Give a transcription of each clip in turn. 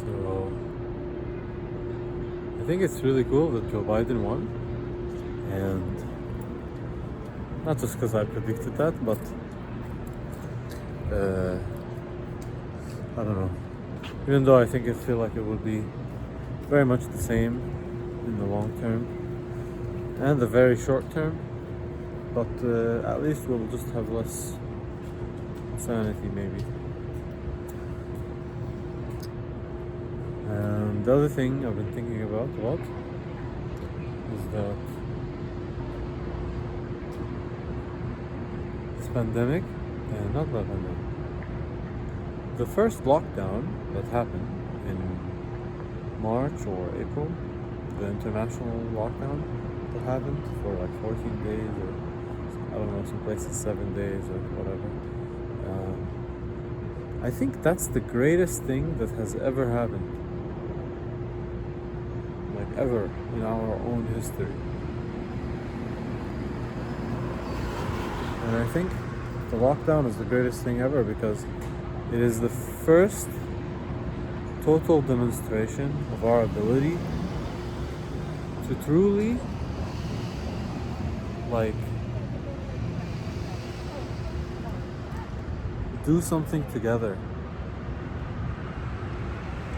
So I think it's really cool that Joe Biden won, and not just because I predicted that, but I don't know. Even though I feel like it would be very much the same in the long term and the very short term, but at least we'll just have less sanity, maybe. And the other thing I've been thinking about a lot is that this pandemic, not the pandemic, the first lockdown that happened in March or April, the international lockdown that happened for like 14 days, or I don't know, some places 7 days or whatever. I think that's the greatest thing that has ever happened, like ever in our own history. And I think the lockdown is the greatest thing ever because it is the first total demonstration of our ability to truly do something together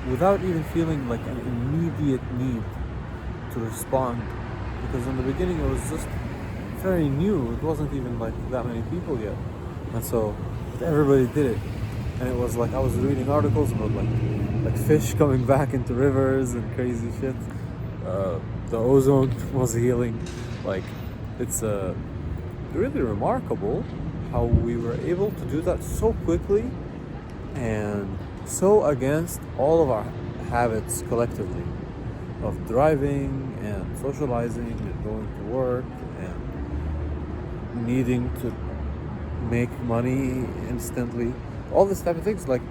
without even feeling like an immediate need to respond, because in the beginning it was just very new. It wasn't even like that many people yet, and so everybody did it. And it was like I was reading articles about like fish coming back into rivers and crazy shit. The ozone was healing. Like, it's really remarkable how we were able to do that so quickly and so against all of our habits collectively of driving and socializing and going to work and needing to make money instantly. All this type of things, like,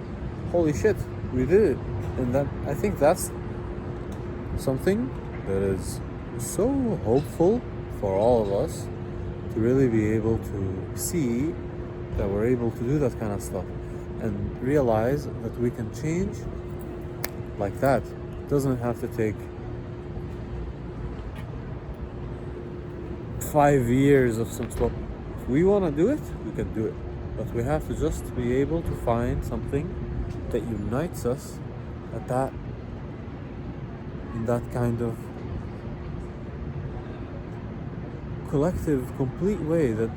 holy shit, we did it. And that, I think that's something that is so hopeful for all of us to really be able to see that we're able to do that kind of stuff and realize that we can change like that. It doesn't have to take 5 years of some stuff. If we want to do it, we can do it. But we have to just be able to find something that unites us in that kind of collective, complete way that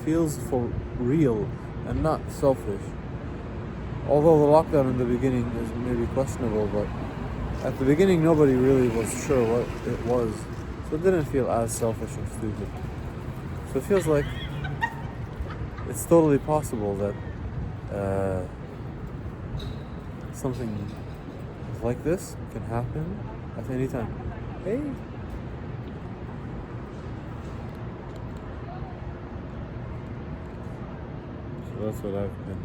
feels for real and not selfish. Although the lockdown in the beginning is maybe questionable, but at the beginning nobody really was sure what it was, so it didn't feel as selfish or stupid. So it feels like it's totally possible that something like this can happen at any time. Hey. So that's what I've been